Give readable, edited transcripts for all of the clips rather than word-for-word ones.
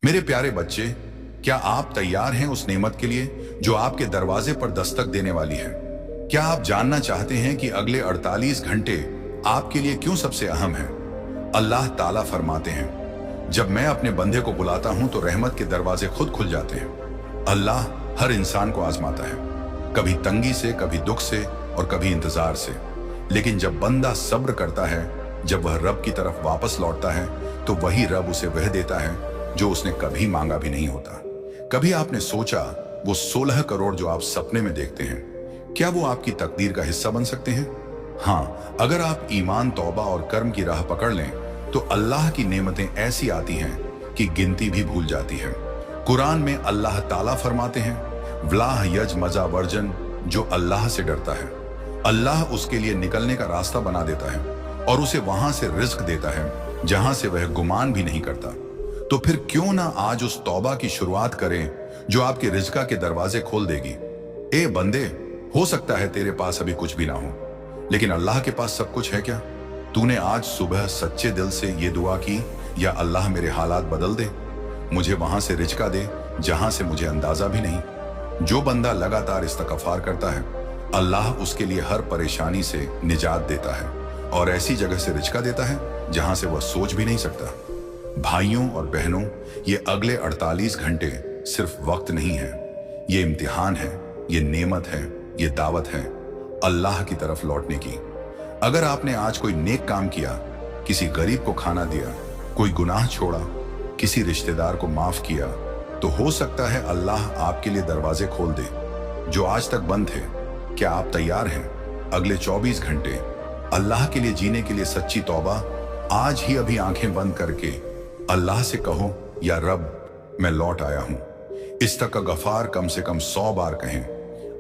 मेरे प्यारे बच्चे, क्या आप तैयार हैं उस नेमत के लिए जो आपके दरवाजे पर दस्तक देने वाली है? क्या आप जानना चाहते हैं कि अगले 48 घंटे आपके लिए क्यों सबसे अहम है? अल्लाह ताला फरमाते हैं, जब मैं अपने बंदे को बुलाता हूं तो रहमत के दरवाजे खुद खुल जाते हैं। अल्लाह हर इंसान को आजमाता है, कभी तंगी से, कभी दुख से और कभी इंतजार से। लेकिन जब बंदा सब्र करता है, जब वह रब की तरफ वापस लौटता है, तो वही रब उसे वह देता है जो उसने कभी मांगा भी नहीं होता। कभी आपने सोचा वो 16 करोड़ जो आप सपने में देखते हैं, क्या वो आपकी तकदीर का हिस्सा बन सकते हैं? हाँ, अगर आप ईमान, तौबा और कर्म की राह पकड़ लें तो अल्लाह की नेमतें ऐसी आती हैं कि गिनती भी भूल जाती है। कुरान में अल्लाह ताला फरमाते हैं, वलाह यज मजा वर्जन, जो अल्लाह से डरता है अल्लाह उसके लिए निकलने का रास्ता बना देता है और उसे वहां से रिज्क देता है जहां से वह गुमान भी नहीं करता। तो फिर क्यों ना आज उस तौबा की शुरुआत करें जो आपके रिज्का के दरवाजे खोल देगी। ए बंदे, हो सकता है तेरे पास अभी कुछ भी ना हो, लेकिन अल्लाह के पास सब कुछ है क्या? तूने आज सुबह सच्चे दिल से ये दुआ की, या अल्लाह मेरे हालात बदल दे, मुझे वहां से रिज्का दे जहां से मुझे अंदाजा भी नहीं। जो बंदा लगातार इस्तगफार करता है, अल्लाह उसके लिए हर परेशानी से निजात देता है और ऐसी जगह से रिज्का देता है जहां से वह सोच भी नहीं सकता। भाइयों और बहनों, ये अगले 48 घंटे सिर्फ वक्त नहीं है, ये इम्तिहान है, ये नेमत है, ये दावत है अल्लाह की तरफ लौटने की। अगर आपने आज कोई नेक काम किया, किसी गरीब को खाना दिया, कोई गुनाह छोड़ा, किसी रिश्तेदार को माफ किया, तो हो सकता है अल्लाह आपके लिए दरवाजे खोल दे जो आज तक बंद थे। क्या आप तैयार हैं अगले 24 घंटे अल्लाह के लिए जीने के लिए सच्ची तौबा? आज ही अभी आंखें बंद करके अल्लाह से कहो, या रब मैं लौट आया हूं। इस्तगफार कम से कम 100 बार कहें,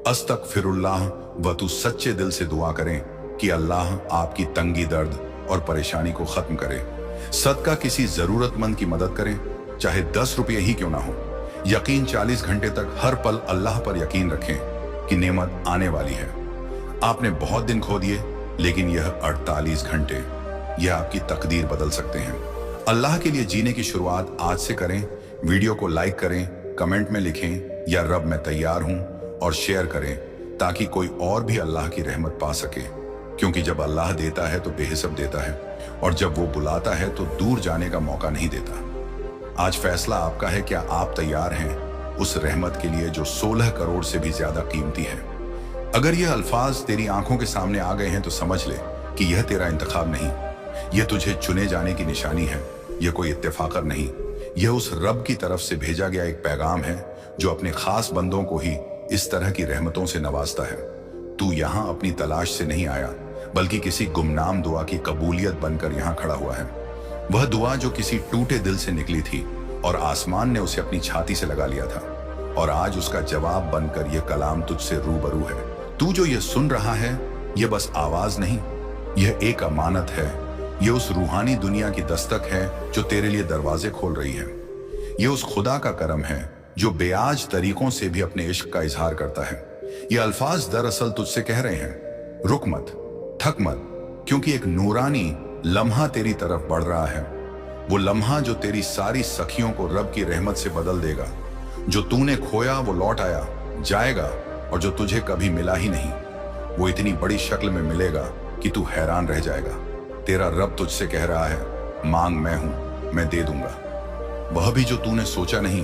अस्तगफिरुल्लाह, व तू सच्चे दिल से दुआ करें कि अल्लाह आपकी तंगी, दर्द और परेशानी को खत्म करे। सदका किसी जरूरतमंद की मदद करें, चाहे 10 रुपये ही क्यों ना हो। यकीन 40 घंटे तक हर पल अल्लाह पर यकीन रखें कि नेमत आने वाली है। आपने बहुत दिन खो दिए, लेकिन यह 48 घंटे यह आपकी तकदीर बदल सकते हैं। अल्लाह के लिए जीने की शुरुआत आज से करें। वीडियो को लाइक करें, कमेंट में लिखें या रब मैं तैयार हूं, और शेयर करें ताकि कोई और भी अल्लाह की रहमत पा सके। क्योंकि जब अल्लाह देता है तो बेहिसाब देता है, और जब वो बुलाता है तो दूर जाने का मौका नहीं देता। आज फैसला आपका है, क्या आप तैयार हैं उस रहमत के लिए जो 16 करोड़ से भी ज्यादा कीमती है? अगर यह अल्फाज तेरी आंखों के सामने आ गए हैं तो समझ ले कि यह तेरा इंतखाब नहीं, यह तुझे चुने जाने की निशानी है। यह कोई इत्तेफाकर नहीं, यह उस रब की तरफ से भेजा गया एक पैगाम है जो अपने खास बंदों को ही इस तरह की रहमतों से नवाजता है। तू यहाँ अपनी तलाश से नहीं आया, बल्कि किसी गुमनाम दुआ की कबूलियत बनकर यहाँ खड़ा हुआ है। वह दुआ जो किसी टूटे दिल से निकली थी और आसमान ने उसे अपनी छाती से लगा लिया था, और आज उसका जवाब बनकर यह कलाम तुझसे रूबरू है। तू जो यह सुन रहा है, यह बस आवाज नहीं, यह एक अमानत है। यह उस रूहानी दुनिया की दस्तक है जो तेरे लिए दरवाजे खोल रही है। यह उस खुदा का करम है जो बेआज तरीकों से भी अपने इश्क का इजहार करता है। ये अल्फाज दरअसल तुझसे कह रहे हैं, रुक मत, थक मत, क्योंकि एक नूरानी लम्हा तेरी तरफ बढ़ रहा है। वो लम्हा जो तेरी सारी सखियों को रब की रहमत से बदल देगा। जो तूने खोया वो लौट आया जाएगा, और जो तुझे कभी मिला ही नहीं वो इतनी बड़ी शक्ल में मिलेगा कि तू हैरान रह जाएगा। तेरा रब तुझसे कह रहा है, मांग मैं हूं, मैं दे दूंगा। वह भी जो तूने सोचा नहीं,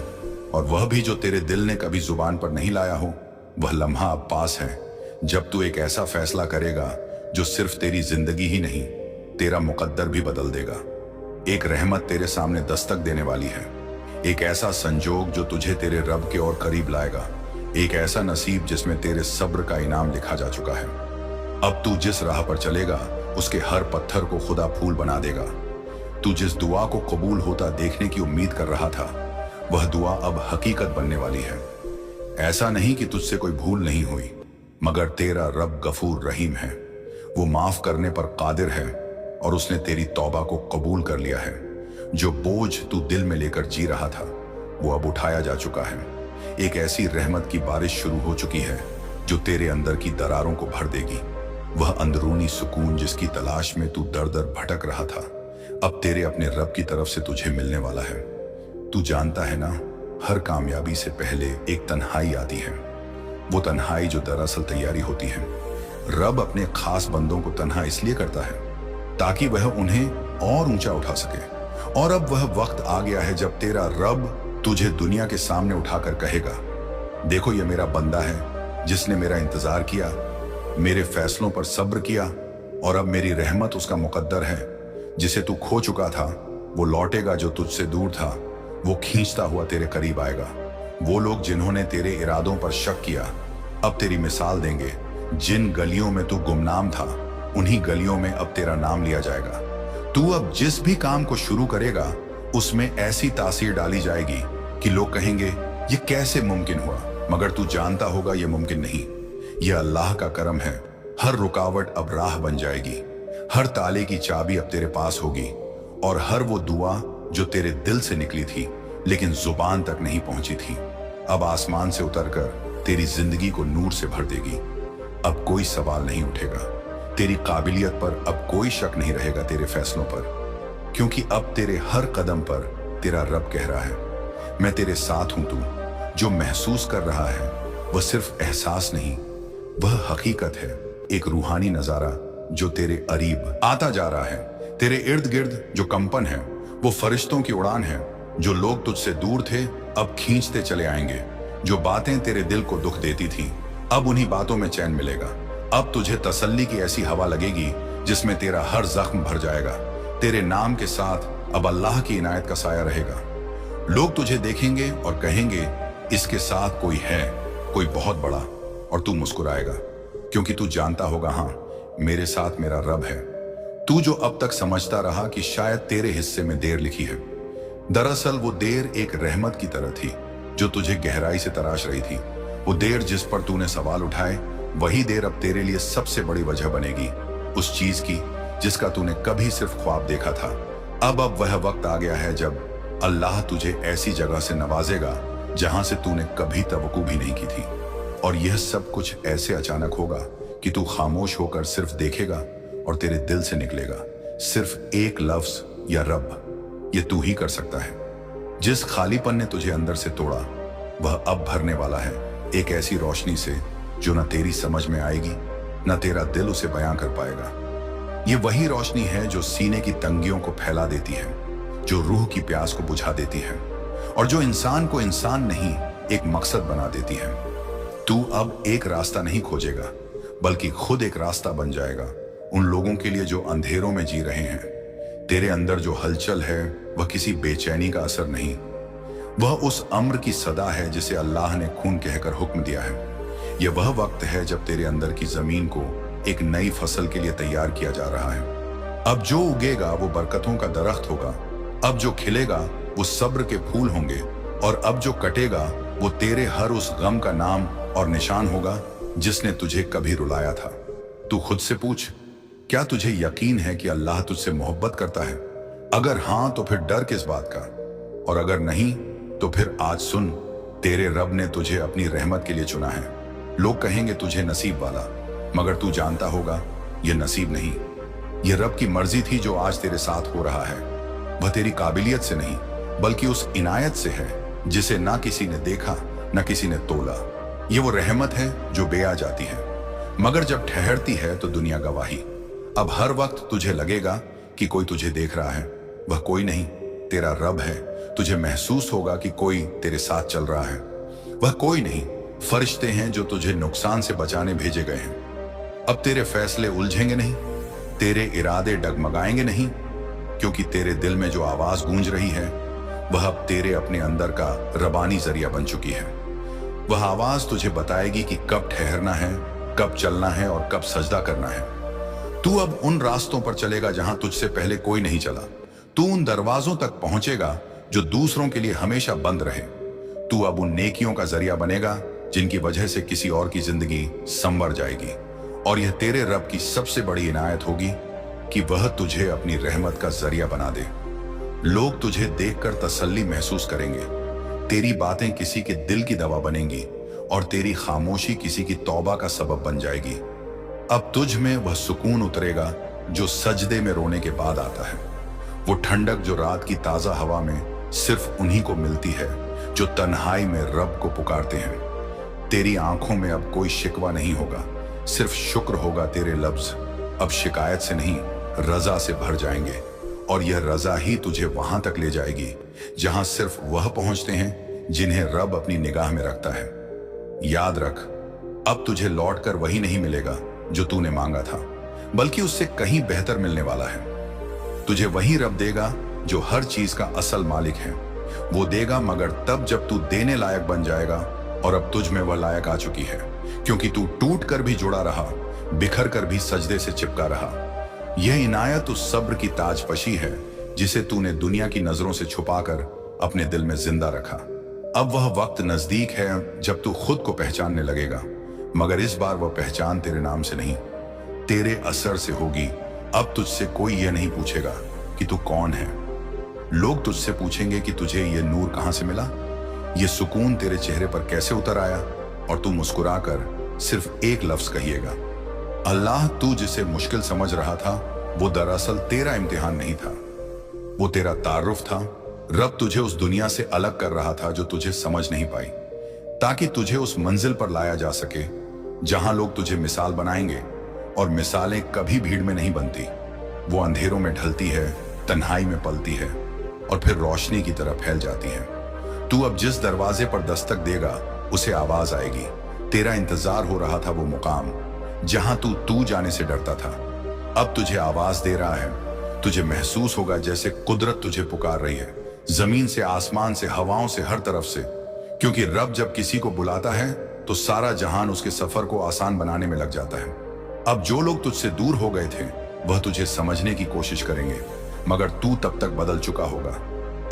और वह भी जो तेरे दिल ने कभी जुबान पर नहीं लाया हो, वह लम्हा अब पास है जब तू एक ऐसा फैसला करेगा जो सिर्फ तेरी जिंदगी ही नहीं, तेरा मुकद्दर भी बदल देगा। एक रहमत तेरे सामने दस्तक देने वाली है, एक ऐसा संजोग जो तुझे तेरे रब के और करीब लाएगा, एक ऐसा नसीब जिसमें तेरे सब्र का इनाम लिखा जा चुका है। अब तू जिस राह पर चलेगा उसके हर पत्थर को खुदा फूल बना देगा। तू जिस दुआ को कबूल होता देखने की उम्मीद कर रहा था, वह दुआ अब हकीकत बनने वाली है। ऐसा नहीं कि तुझसे कोई भूल नहीं हुई, मगर तेरा रब गफूर रहीम है। वो माफ करने पर कादिर है, और उसने तेरी तौबा को कबूल कर लिया है। जो बोझ तू दिल में लेकर जी रहा था, वो अब उठाया जा चुका है। एक ऐसी रहमत की बारिश शुरू हो चुकी है जो तेरे अंदर की दरारों को भर देगी। वह अंदरूनी सुकून जिसकी तलाश में तू दर दर भटक रहा था, अब तेरे अपने रब की तरफ से तुझे मिलने वाला है। तू जानता है ना, हर कामयाबी से पहले एक तन्हाई आती है, वो तन्हाई जो दरअसल तैयारी होती है। रब अपने खास बंदों को तन्हा इसलिए करता है ताकि वह उन्हें और ऊंचा उठा सके। और अब वह वक्त आ गया है जब तेरा रब तुझे दुनिया के सामने उठाकर कहेगा, देखो ये मेरा बंदा है जिसने मेरा इंतजार किया, मेरे फैसलों पर सब्र किया, और अब मेरी रहमत उसका मुकद्दर है। जिसे तू खो चुका था वो लौटेगा, जो तुझसे दूर था वो खींचता हुआ तेरे करीब आएगा। वो लोग जिन्होंने तेरे इरादों पर शक किया अब तेरी मिसाल देंगे। जिन गलियों में तू गुमनाम था उन्हीं गलियों में अब तेरा नाम लिया जाएगा। तू अब जिस भी काम को शुरू करेगा उसमें ऐसी तासीर डाली जाएगी कि लोग कहेंगे ये कैसे मुमकिन हुआ, मगर तू जानता होगा ये मुमकिन नहीं, यह अल्लाह का करम है। हर रुकावट अब राह बन जाएगी, हर ताले की चाबी अब तेरे पास होगी, और हर वो दुआ जो तेरे दिल से निकली थी लेकिन जुबान तक नहीं पहुंची थी अब आसमान से उतरकर तेरी जिंदगी को नूर से भर देगी। अब कोई सवाल नहीं उठेगा तेरी काबिलियत पर, अब कोई शक नहीं रहेगा तेरे फैसलों पर, क्योंकि अब तेरे हर कदम पर तेरा रब कह रहा है, मैं तेरे साथ हूं। तू जो महसूस कर रहा है वह सिर्फ एहसास नहीं, वह हकीकत है, एक रूहानी नजारा जो तेरे करीब आता जा रहा है। तेरे इर्द गिर्द जो कंपन है वो फरिश्तों की उड़ान है। जो लोग तुझसे दूर थे अब खींचते चले आएंगे। जो बातें तेरे दिल को दुख देती थी अब उन्हीं बातों में चैन मिलेगा। अब तुझे तसल्ली की ऐसी हवा लगेगी जिसमें तेरा हर जख्म भर जाएगा। तेरे नाम के साथ अब अल्लाह की इनायत का साया रहेगा। लोग तुझे देखेंगे और कहेंगे इसके साथ कोई है, कोई बहुत बड़ा, और तू मुस्कुराएगा क्योंकि तू जानता होगा, हाँ मेरे साथ मेरा रब है। तू जो अब तक समझता रहा कि शायद तेरे हिस्से में देर लिखी है, दरअसल वो देर एक रहमत की तरह थी जो तुझे गहराई से तराश रही थी। वो देर जिस पर तूने सवाल उठाए वही देर अब तेरे लिए सबसे बड़ी वजह बनेगी उस चीज की जिसका तूने कभी सिर्फ ख्वाब देखा था। अब वह वक्त आ गया है जब अल्लाह तुझे ऐसी जगह से नवाजेगा जहां से तूने कभी तवक्को भी नहीं की थी। और यह सब कुछ ऐसे अचानक होगा कि तू खामोश होकर सिर्फ देखेगा और तेरे दिल से निकलेगा सिर्फ एक लफ्ज, या रब। ये तू ही कर सकता है। जिस खालीपन ने तुझे अंदर से तोड़ा वह अब भरने वाला है एक ऐसी रोशनी से जो न तेरी समझ में आएगी न तेरा दिल उसे बयां कर पाएगा। ये वही रोशनी है जो सीने की तंगियों को फैला देती है, जो रूह की प्यास को बुझा देती है, और जो इंसान को इंसान नहीं एक मकसद बना देती है। तू अब एक रास्ता नहीं खोजेगा बल्कि खुद एक रास्ता बन जाएगा उन लोगों के लिए जो अंधेरों में जी रहे हैं। तेरे अंदर जो हलचल है वह किसी बेचैनी का असर नहीं, वह उस अम्र की सदा है जिसे अल्लाह ने खून कहकर हुक्म दिया है। यह वह वक्त है जब तेरे अंदर की जमीन को एक नई फसल के लिए तैयार किया जा रहा है। अब जो उगेगा वो बरकतों का दरख्त होगा, अब जो खिलेगा वो सब्र के फूल होंगे, और अब जो कटेगा वो तेरे हर उस गम का नाम और निशान होगा जिसने तुझे कभी रुलाया था। तू खुद से पूछ, क्या तुझे यकीन है कि अल्लाह तुझसे मोहब्बत करता है? अगर हां तो फिर डर किस बात का, और अगर नहीं तो फिर आज सुन, तेरे रब ने तुझे अपनी रहमत के लिए चुना है। लोग कहेंगे तुझे नसीब वाला, मगर तू जानता होगा यह नसीब नहीं, यह रब की मर्जी थी जो आज तेरे साथ हो रहा है। वह तेरी काबिलियत से नहीं बल्कि उस इनायत से है जिसे ना किसी ने देखा ना किसी ने तोला। ये वो रहमत है जो बेआ जाती है मगर जब ठहरती है तो दुनिया गवाही। अब हर वक्त तुझे लगेगा कि कोई तुझे देख रहा है, वह कोई नहीं, तेरा रब है। तुझे महसूस होगा कि कोई तेरे साथ चल रहा है, वह कोई नहीं, फरिश्ते हैं जो तुझे नुकसान से बचाने भेजे गए हैं। अब तेरे फैसले उलझेंगे नहीं, तेरे इरादे डगमगाएंगे नहीं, क्योंकि तेरे दिल में जो आवाज गूंज रही है वह अब तेरे अपने अंदर का रबानी जरिया बन चुकी है। वह आवाज तुझे बताएगी कि कब ठहरना है, कब चलना है और कब सजदा करना है। तू अब उन रास्तों पर चलेगा जहां तुझसे पहले कोई नहीं चला। तू उन दरवाजों तक पहुंचेगा जो दूसरों के लिए हमेशा बंद रहे। तू अब उन नेकियों का जरिया बनेगा जिनकी वजह से किसी और की जिंदगी संवर जाएगी। और यह तेरे रब की सबसे बड़ी इनायत होगी कि वह तुझे अपनी रहमत का जरिया बना दे। लोग तुझे देखकर तसल्ली महसूस करेंगे, तेरी बातें किसी के दिल की दवा बनेंगी और तेरी खामोशी किसी की तौबा का सबब बन जाएगी। अब तुझ में वह सुकून उतरेगा जो सजदे में रोने के बाद आता है, वो ठंडक जो रात की ताजा हवा में सिर्फ उन्हीं को मिलती है जो तन्हाई में रब को पुकारते हैं। तेरी आंखों में अब कोई शिकवा नहीं होगा, सिर्फ शुक्र होगा। तेरे लफ्ज अब शिकायत से नहीं, रजा से भर जाएंगे, और यह रजा ही तुझे वहां तक ले जाएगी जहां सिर्फ वह पहुंचते हैं जिन्हें रब अपनी निगाह में रखता है। याद रख, अब तुझे लौटकर वही नहीं मिलेगा जो तूने मांगा था, बल्कि उससे कहीं बेहतर मिलने वाला है। तुझे वही रब देगा जो हर चीज का असल मालिक है। वो देगा मगर तब जब तू देने लायक बन जाएगा, और अब तुझ में वह लायक आ चुकी है, क्योंकि तू टूट कर भी जुड़ा रहा, बिखर कर भी सजदे से चिपका रहा। यह इनायत उस सब्र की ताजपशी है जिसे तूने दुनिया की नजरों से छुपाकर अपने दिल में जिंदा रखा। अब वह वक्त नजदीक है जब तू खुद को पहचानने लगेगा, मगर इस बार वह पहचान तेरे नाम से नहीं, तेरे असर से होगी। अब तुझसे कोई यह नहीं पूछेगा कि तू कौन है। लोग तुझसे पूछेंगे कि तुझे यह नूर कहां से मिला, यह सुकून तेरे चेहरे पर कैसे उतर आया, और तू मुस्कुराकर सिर्फ एक लफ्ज कहिएगा, अल्लाह। तू जिसे मुश्किल समझ रहा था वो दरअसल तेरा इम्तिहान नहीं था, वो तेरा तारुफ था। रब तुझे उस दुनिया से अलग कर रहा था जो तुझे समझ नहीं पाई, ताकि तुझे उस मंजिल पर लाया जा सके जहां लोग तुझे मिसाल बनाएंगे, और मिसालें कभी भीड़ में नहीं बनती। वो अंधेरों में ढलती है, तन्हाई में पलती है, और फिर रोशनी की तरफ फैल जाती है। तू अब जिस दरवाजे पर दस्तक देगा उसे आवाज आएगी। तेरा इंतजार हो रहा था वो मुकाम जहां तू जाने से डरता था, अब तुझे आवाज दे रहा है। तुझे महसूस होगा जैसे कुदरत तुझे पुकार रही है, जमीन से, आसमान से, हवाओं से, हर तरफ से। क्योंकि रब जब किसी को बुलाता है तो सारा जहान उसके सफर को आसान बनाने में लग जाता है। अब जो लोग तुझसे दूर हो गए थे वह तुझे समझने की कोशिश करेंगे, मगर तू तब तक बदल चुका होगा।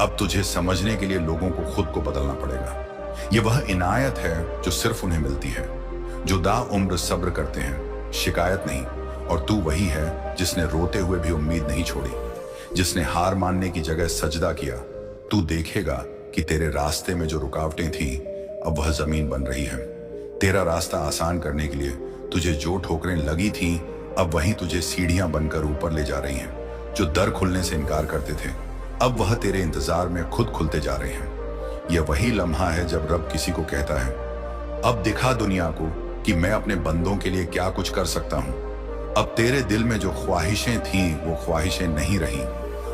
अब तुझे समझने के लिए लोगों को खुद को बदलना पड़ेगा। यह वह इनायत है जो सिर्फ उन्हें मिलती है जो दाउम्र सब्र करते हैं, शिकायत नहीं। और तू वही है जिसने रोते हुए भी उम्मीद नहीं छोड़ी, जिसने हार मानने की जगह सजदा किया। तू देखेगा कि तेरे रास्ते में जो रुकावटें थीं अब वह जमीन बन रही है। तेरा रास्ता आसान करने के लिए तुझे जो ठोकरें लगी थीं अब वही तुझे सीढ़ियां बनकर ऊपर ले जा रही हैं। जो दर खुलने से इनकार करते थे अब वह तेरे इंतजार में खुद खुलते जा रहे हैं। यह वही लम्हा है जब रब किसी को कहता है, अब दिखा दुनिया को कि मैं अपने बंदों के लिए क्या कुछ कर सकता हूं। अब तेरे दिल में जो ख्वाहिशें थीं वो ख्वाहिशें नहीं रही,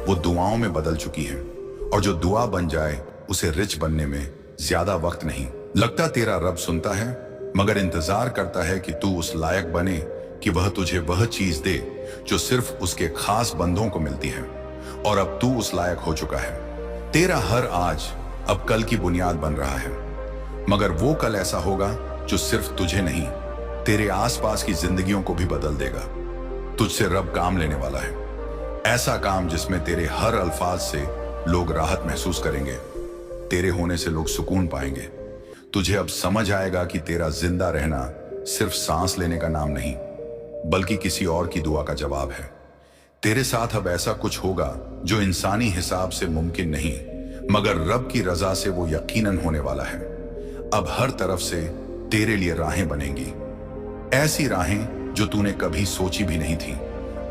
वो दुआओं में बदल चुकी हैं। और जो दुआ बन जाए उसे रिच बनने में ज्यादा वक्त नहीं लगता। तेरा रब सुनता है, मगर इंतजार करता है कि तू उस लायक बने कि वह तुझे वह चीज दे जो सिर्फ उसके खास बंदों को मिलती है। और अब तू उस लायक हो चुका है। तेरा हर आज अब कल की बुनियाद बन रहा है, मगर वो कल ऐसा होगा जो सिर्फ तुझे नहीं, तेरे आसपास की जिंदगियों को भी बदल देगा। तुझसे रब काम लेने वाला है, ऐसा काम जिसमें तेरे हर अल्फाज से लोग राहत महसूस करेंगे, तेरे होने से लोग सुकून पाएंगे। तुझे अब समझ आएगा कि तेरा जिंदा रहना सिर्फ सांस लेने का नाम नहीं, बल्कि किसी और की दुआ का जवाब है। तेरे साथ अब ऐसा कुछ होगा जो इंसानी हिसाब से मुमकिन नहीं, मगर रब की रजा से वो यकीनन होने वाला है। अब हर तरफ से तेरे लिए राहें बनेंगी, ऐसी राहें जो तूने कभी सोची भी नहीं थी।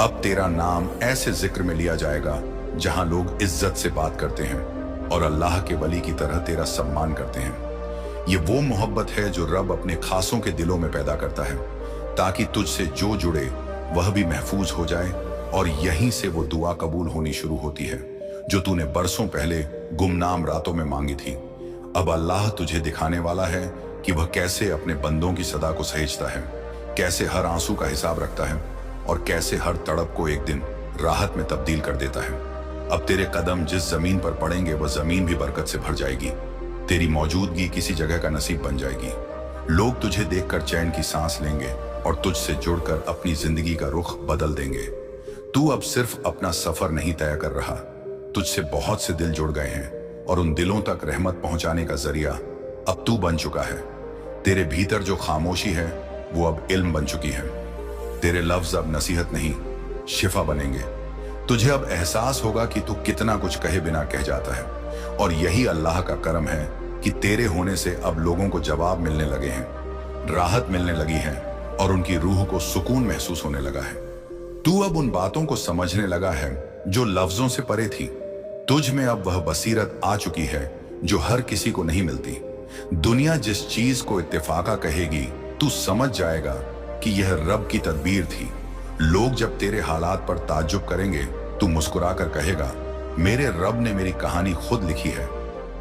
अब तेरा नाम ऐसे जिक्र में लिया जाएगा जहां लोग इज्जत से बात करते हैं और अल्लाह के वली की तरह तेरा सम्मान करते हैं। ये वो मोहब्बत है जो रब अपने खासों के दिलों में पैदा करता है, ताकि तुझसे जो जुड़े वह भी महफूज हो जाए। और यहीं से वो दुआ कबूल होनी शुरू होती है जो तूने बरसों पहले गुमनाम रातों में मांगी थी। अब अल्लाह तुझे दिखाने वाला है कि वह कैसे अपने बंदों की सदा को सहेजता है, कैसे हर आंसू का हिसाब रखता है, और कैसे हर तड़प को एक दिन राहत में तब्दील कर देता है। अब तेरे कदम जिस जमीन पर पड़ेंगे वह जमीन भी बरकत से भर जाएगी। तेरी मौजूदगी किसी जगह का नसीब बन जाएगी। लोग तुझे देखकर चैन की सांस लेंगे और तुझसे जुड़कर अपनी जिंदगी का रुख बदल देंगे। तू अब सिर्फ अपना सफर नहीं तय कर रहा, तुझसे बहुत से दिल जुड़ गए हैं और उन दिलों तक रहमत पहुंचाने का जरिया अब तू बन चुका है। तेरे भीतर जो खामोशी है वो अब इल्म बन चुकी है। तेरे लफ्ज अब नसीहत नहीं, शिफा बनेंगे। तुझे अब एहसास होगा कि तू कितना कुछ कहे बिना कह जाता है, और यही अल्लाह का करम है कि तेरे होने से अब लोगों को जवाब मिलने लगे हैं, राहत मिलने लगी है, और उनकी रूह को सुकून महसूस होने लगा है। तू अब उन बातों को समझने लगा है जो लफ्जों से परे थी, तुझ में अब वह बसीरत आ चुकी है जो हर किसी को नहीं मिलती। दुनिया जिस चीज को इत्तेफाका कहेगी, तू समझ जाएगा कि यह रब की तदबीर थी। लोग जब तेरे हालात पर ताज्जुब करेंगे, तू मुस्कुरा कर कहेगा, मेरे रब ने मेरी कहानी खुद लिखी है।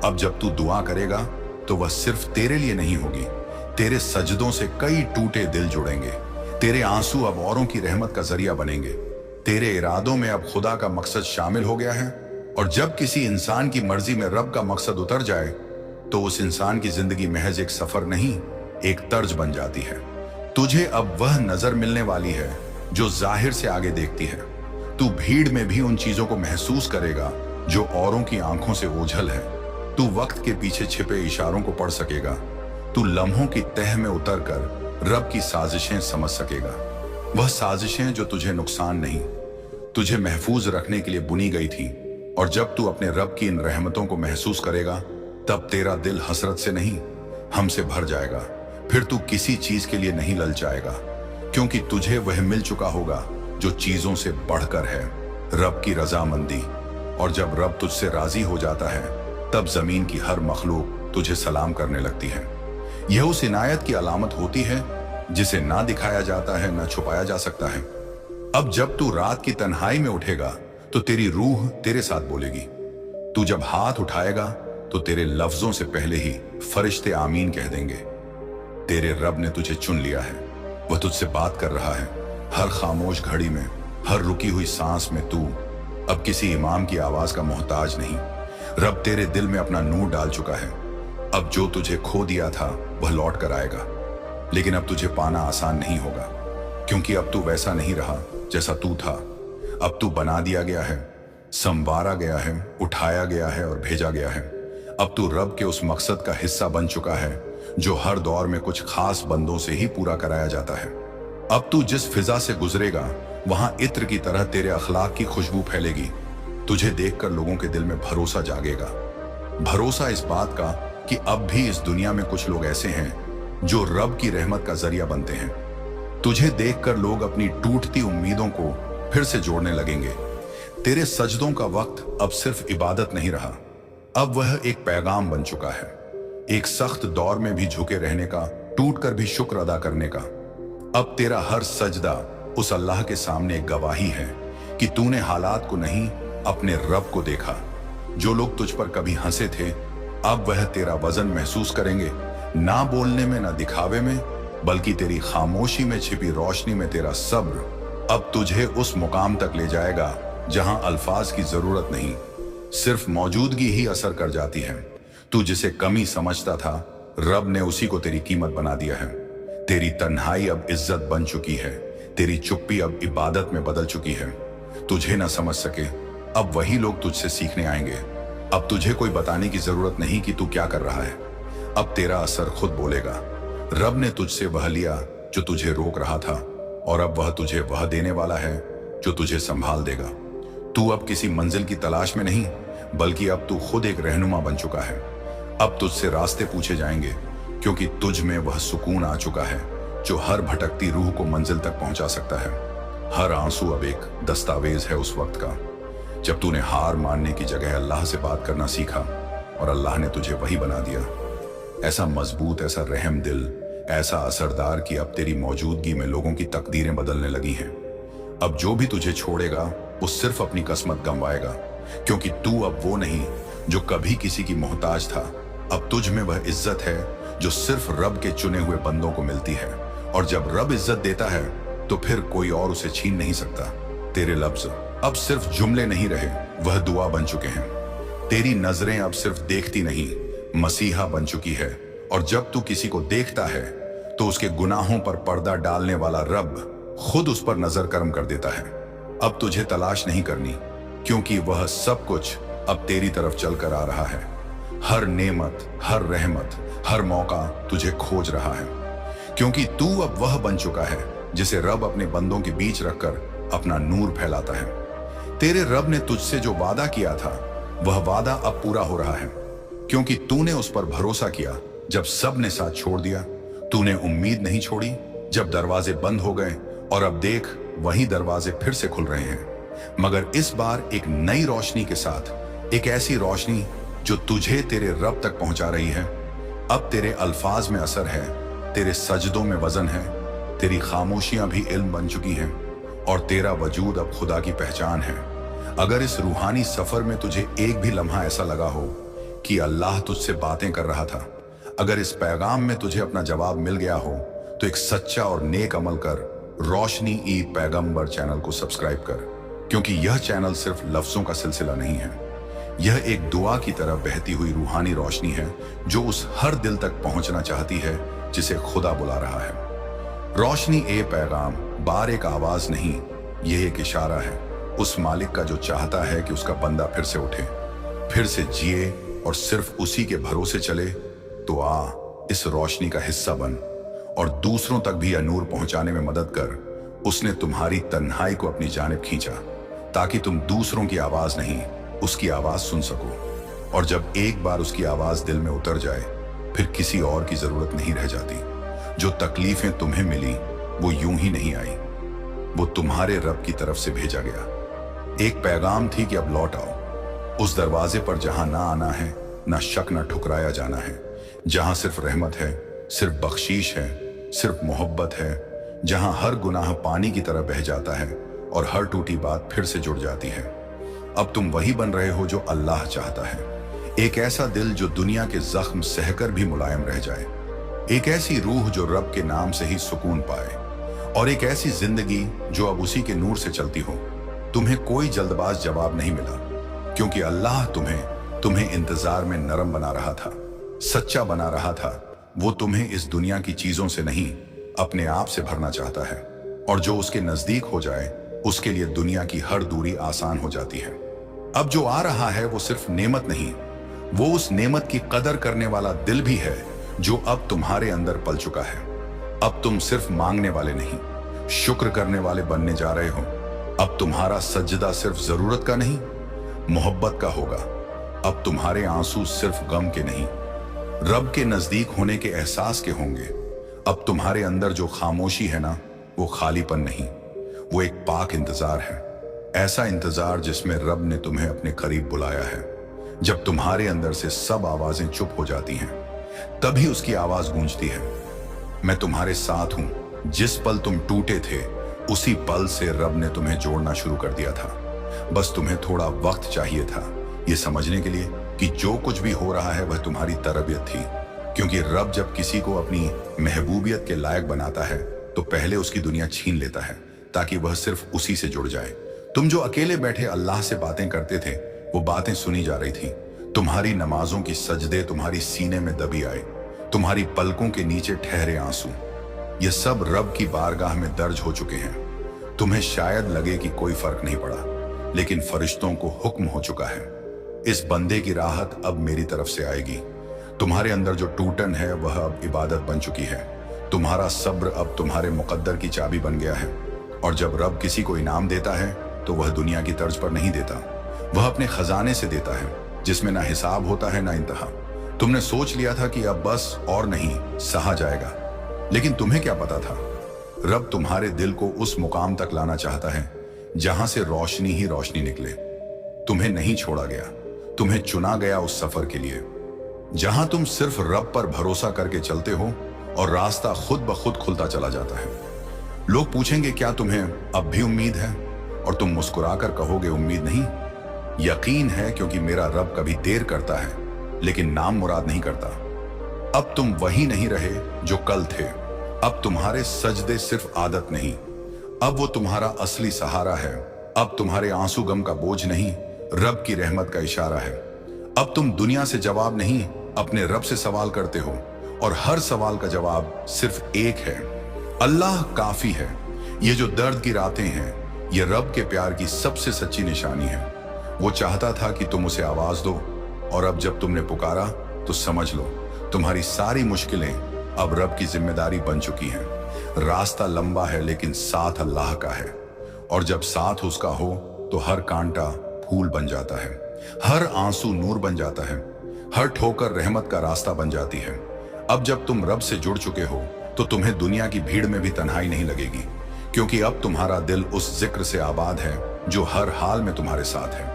अब जब तू दुआ करेगा तो वह सिर्फ तेरे लिए नहीं होगी, तेरे सजदों से कई टूटे दिल जुड़ेंगे। तेरे आंसू अब औरों की रहमत का जरिया बनेंगे। तेरे इरादों में अब खुदा का मकसद शामिल हो गया है। और जब किसी इंसान की मर्जी में रब का मकसद उतर जाए तो उस इंसान की जिंदगी महज एक सफर नहीं, एक तर्ज बन जाती है। तुझे अब वह नजर मिलने वाली है जो जाहिर से आगे देखती है। तू भीड़ में भी उन चीजों को महसूस करेगा जो औरों की आंखों से ओझल है। तू वक्त के पीछे छिपे इशारों को पढ़ सकेगा। तू लम्हों की तह में उतरकर रब की साजिशें समझ सकेगा। वह साजिशें जो तुझे नुकसान नहीं, तुझे महफूज रखने के लिए बुनी गई थी। और जब तू अपने रब की इन रहमतों को महसूस करेगा, तब तेरा दिल हसरत से नहीं, हमसे भर जाएगा। फिर तू किसी चीज के लिए नहीं ललचाएगा, क्योंकि तुझे वह मिल चुका होगा जो चीजों से बढ़कर है, रब की रजामंदी। और जब रब तुझसे राजी हो जाता है, तब जमीन की हर मखलूक तुझे सलाम करने लगती है। यह उस इनायत की अलामत होती है जिसे ना दिखाया जाता है, ना छुपाया जा सकता है। अब जब तू रात की तन्हाई में उठेगा तो तेरी रूह तेरे साथ बोलेगी। तू जब हाथ उठाएगा तो तेरे लफ्जों से पहले ही फरिश्ते आमीन कह देंगे। तेरे रब ने तुझे चुन लिया है, वह तुझसे बात कर रहा है। हर खामोश घड़ी में, हर रुकी हुई सांस में तू अब किसी इमाम की आवाज का मोहताज नहीं। रब तेरे दिल में अपना नूर डाल चुका है। अब जो तुझे खो दिया था वह लौट कर आएगा, लेकिन अब तुझे पाना आसान नहीं होगा, क्योंकि अब तू वैसा नहीं रहा जैसा तू था। अब तू बना दिया गया है, संवारा गया है, उठाया गया है और भेजा गया है। अब तू रब के उस मकसद का हिस्सा बन चुका है जो हर दौर में कुछ खास बंदों से ही पूरा कराया जाता है। अब तू जिस फिजा से गुजरेगा, वहां इत्र की तरह तेरे अखलाक की खुशबू फैलेगी। तुझे देखकर लोगों के दिल में भरोसा जागेगा। भरोसा इस बात का कि अब भी इस दुनिया में कुछ लोग ऐसे हैं जो रब की रहमत का जरिया बनते हैं। तुझे देखकर लोग अपनी टूटती उम्मीदों को फिर से जोड़ने लगेंगे। तेरे सजदों का वक्त अब सिर्फ इबादत नहीं रहा, अब वह एक पैगाम बन चुका है। एक सख्त दौर में भी झुके रहने का, टूट कर भी शुक्र अदा करने का। अब तेरा हर सजदा उस अल्लाह के सामने एक गवाही है कि तूने हालात को नहीं, अपने रब को देखा। जो लोग तुझ पर कभी हंसे थे, अब वह तेरा वजन महसूस करेंगे, ना बोलने में, ना दिखावे में, बल्कि तेरी खामोशी में छिपी रोशनी में तेरा सब्र अब तुझे उस मुकाम तक ले जाएगा जहां अल्फाज की जरूरत नहीं, सिर्फ मौजूदगी ही असर कर जाती है। तू जिसे कमी समझता था, रब ने उसी को तेरी कीमत बना दिया है। तेरी तन्हाई अब इज्जत बन चुकी है, तेरी चुप्पी अब इबादत में बदल चुकी है। तुझे ना समझ सके, अब वही लोग तुझसे सीखने आएंगे। अब तुझे कोई बताने की जरूरत नहीं कि तू क्या कर रहा है, अब तेरा असर खुद बोलेगा। रब ने तुझसे वह लिया जो तुझे रोक रहा था, और अब वह तुझे वह देने वाला है जो तुझे संभाल देगा। तू अब किसी मंजिल की तलाश में नहीं, बल्कि अब तू खुद एक रहनुमा बन चुका है। अब तुझसे रास्ते पूछे जाएंगे, क्योंकि तुझ में वह सुकून आ चुका है जो हर भटकती रूह को मंजिल तक पहुंचा सकता है। हर आंसू अब एक दस्तावेज है उस वक्त का जब तूने हार मानने की जगह अल्लाह से बात करना सीखा, और अल्लाह ने तुझे वही बना दिया। ऐसा मजबूत, ऐसा रहम दिल, ऐसा असरदार कि अब तेरी मौजूदगी में लोगों की तकदीरें बदलने लगी हैं। अब जो भी तुझे छोड़ेगा वो सिर्फ अपनी किस्मत गंवाएगा, क्योंकि तू अब वो नहीं जो कभी किसी की मोहताज था। अब तुझ में वह इज्जत है जो सिर्फ रब के चुने हुए बंदों को मिलती है, और जब रब इज्जत देता है तो फिर कोई और उसे छीन नहीं सकता। तेरे लफ्ज अब सिर्फ जुमले नहीं रहे, वह दुआ बन चुके हैं। तेरी नजरें अब सिर्फ देखती नहीं, मसीहा बन चुकी है। और जब तू किसी को देखता है तो उसके गुनाहों पर पर्दा डालने वाला रब खुद उस पर नजर करम कर देता है। अब तुझे तलाश नहीं करनी, क्योंकि वह सब कुछ अब तेरी तरफ चल कर आ रहा है। हर नेमत, हर रहमत, हर मौका तुझे खोज रहा है, क्योंकि तू अब वह बन चुका है जिसे रब अपने बंदों के बीच रखकर अपना नूर फैलाता है। तेरे रब ने तुझसे जो वादा किया था, वह वादा अब पूरा हो रहा है, क्योंकि तूने उस पर भरोसा किया जब सब ने साथ छोड़ दिया। तूने उम्मीद नहीं छोड़ी जब दरवाजे बंद हो गए, और अब देख वही दरवाजे फिर से खुल रहे हैं, मगर इस बार एक नई रोशनी के साथ, एक ऐसी रोशनी जो तुझे तेरे रब तक पहुंचा रही है। अब तेरे अल्फाज में असर है, तेरे सजदों में वजन है, तेरी खामोशियां भी इल्म बन चुकी हैं और तेरा वजूद अब खुदा की पहचान है। अगर इस रूहानी सफर में तुझे एक भी लम्हा ऐसा लगा हो कि अल्लाह तुझसे बातें कर रहा था, अगर इस पैगाम में तुझे अपना जवाब मिल गया हो, तो एक सच्चा और नेक अमल कर रोशनी ई पैगंबर चैनल को सब्सक्राइब कर, क्योंकि यह चैनल सिर्फ लफ्जों का सिलसिला नहीं है। यह एक दुआ की तरह बहती हुई रूहानी रोशनी है जो उस हर दिल तक पहुंचना चाहती है जिसे खुदा बुला रहा है। रोशनी ए पैगाम बार एक आवाज नहीं, यह एक इशारा है उस मालिक का जो चाहता है कि उसका बंदा फिर से उठे, फिर से जिए और सिर्फ उसी के भरोसे चले। तो आ, इस रोशनी का हिस्सा बन और दूसरों तक भी यह नूर पहुंचाने में मदद कर। उसने तुम्हारी तन्हाई को अपनी जानिब खींचा ताकि तुम दूसरों की आवाज नहीं, उसकी आवाज सुन सको। और जब एक बार उसकी आवाज दिल में उतर जाए, फिर किसी और की जरूरत नहीं रह जाती। जो तकलीफें तुम्हें मिली वो यूं ही नहीं आई, वो तुम्हारे रब की तरफ से भेजा गया। एक पैगाम थी कि अब लौट आओ उस दरवाजे पर जहां ना आना है, ना शक, ना ठुकराया जाना है, जहां सिर्फ रहमत है, सिर्फ बख्शीश है, सिर्फ मोहब्बत है, जहां हर गुनाह पानी की तरह बह जाता है और हर टूटी बात फिर से जुड़ जाती है। अब तुम वही बन रहे हो जो अल्लाह चाहता है। एक ऐसा दिल जो दुनिया के जख्म सहकर भी मुलायम रह जाए, एक ऐसी रूह जो रब के नाम से ही सुकून पाए, और एक ऐसी जिंदगी जो अब उसी के नूर से चलती हो। तुम्हें कोई जल्दबाज जवाब नहीं मिला, क्योंकि अल्लाह तुम्हें इंतजार में नरम बना रहा था, सच्चा बना रहा था। वो तुम्हें इस दुनिया की चीजों से नहीं, अपने आप से भरना चाहता है। और जो उसके नजदीक हो जाए, उसके लिए दुनिया की हर दूरी आसान हो जाती है। अब जो आ रहा है वो सिर्फ नेमत नहीं, वो उस नेमत की कदर करने वाला दिल भी है जो अब तुम्हारे अंदर पल चुका है। अब तुम सिर्फ मांगने वाले नहीं, शुक्र करने वाले बनने जा रहे हो। अब तुम्हारा सजदा सिर्फ जरूरत का नहीं, मोहब्बत का होगा। अब तुम्हारे आंसू सिर्फ गम के नहीं, रब के नजदीक होने के एहसास के होंगे। अब तुम्हारे अंदर जो खामोशी है ना, वो खालीपन नहीं, वो एक पाक इंतजार है। ऐसा इंतजार जिसमें रब ने तुम्हें अपने करीब बुलाया है। जब तुम्हारे अंदर से सब आवाजें चुप हो जाती हैं, तभी उसकी आवाज गूंजती है, मैं तुम्हारे साथ हूं। जिस पल तुम टूटे थे, उसी पल से रब ने तुम्हें जोड़ना शुरू कर दिया था। बस तुम्हें थोड़ा वक्त चाहिए था ये समझने के लिए कि जो कुछ भी हो रहा है वह तुम्हारी तरबियत थी। क्योंकि रब जब किसी को अपनी महबूबियत के लायक बनाता है, तो पहले उसकी दुनिया छीन लेता है ताकि वह सिर्फ उसी से जुड़ जाए। तुम जो अकेले बैठे अल्लाह से बातें करते थे, वो बातें सुनी जा रही थी। तुम्हारी नमाजों की सजदे तुम्हारी सीने में दबी आए, तुम्हारी पलकों के नीचे ठहरे आंसू, ये सब रब की बारगाह में दर्ज हो चुके हैं। तुम्हें शायद लगे कि कोई फर्क नहीं पड़ा, लेकिन फरिश्तों को हुक्म हो चुका है, इस बंदे की राहत अब मेरी तरफ से आएगी। तुम्हारे अंदर जो टूटन है वह अब इबादत बन चुकी है। तुम्हारा सब्र अब तुम्हारे मुकद्दर की चाबी बन गया है। और जब रब किसी को इनाम देता है, तो वह दुनिया की तर्ज पर नहीं देता, वह अपने खजाने से देता है, जिसमें ना हिसाब होता है ना इंतहा। तुमने सोच लिया था कि अब बस और नहीं सहा जाएगा, लेकिन तुम्हें क्या पता था, रब तुम्हारे दिल को उस मुकाम तक लाना चाहता है जहां से रोशनी ही रोशनी निकले। तुम्हें नहीं छोड़ा गया, तुम्हें चुना गया उस सफर के लिए जहां तुम सिर्फ रब पर भरोसा करके चलते हो और रास्ता खुद ब खुद खुलता चला जाता है। लोग पूछेंगे क्या तुम्हें अब भी उम्मीद है, और तुम मुस्कुराकर कहोगे उम्मीद नहीं, यकीन है, क्योंकि मेरा रब कभी देर करता है लेकिन नाम मुराद नहीं करता। अब तुम वही नहीं रहे जो कल थे। अब तुम्हारे सजदे सिर्फ आदत नहीं, अब वो तुम्हारा असली सहारा है। अब तुम्हारे आंसू गम का बोझ नहीं, रब की रहमत का इशारा है। अब तुम दुनिया से जवाब नहीं, अपने रब से सवाल करते हो, और हर सवाल का जवाब सिर्फ एक है, अल्लाह काफी है। ये जो दर्द की रातें हैं, ये रब के प्यार की सबसे सच्ची निशानी है। वो चाहता था कि तुम उसे आवाज दो, और अब जब तुमने पुकारा तो समझ लो तुम्हारी सारी मुश्किलें अब रब की जिम्मेदारी बन चुकी हैं। रास्ता लंबा है लेकिन साथ अल्लाह का है, और जब साथ उसका हो तो हर कांटा फूल बन जाता है, हर आंसू नूर बन जाता है, हर ठोकर रहमत का रास्ता बन जाती है। अब जब तुम रब से जुड़ चुके हो तो तुम्हें दुनिया की भीड़ में भी तन्हाई नहीं लगेगी, क्योंकि अब तुम्हारा दिल उस जिक्र से आबाद है जो हर हाल में तुम्हारे साथ है।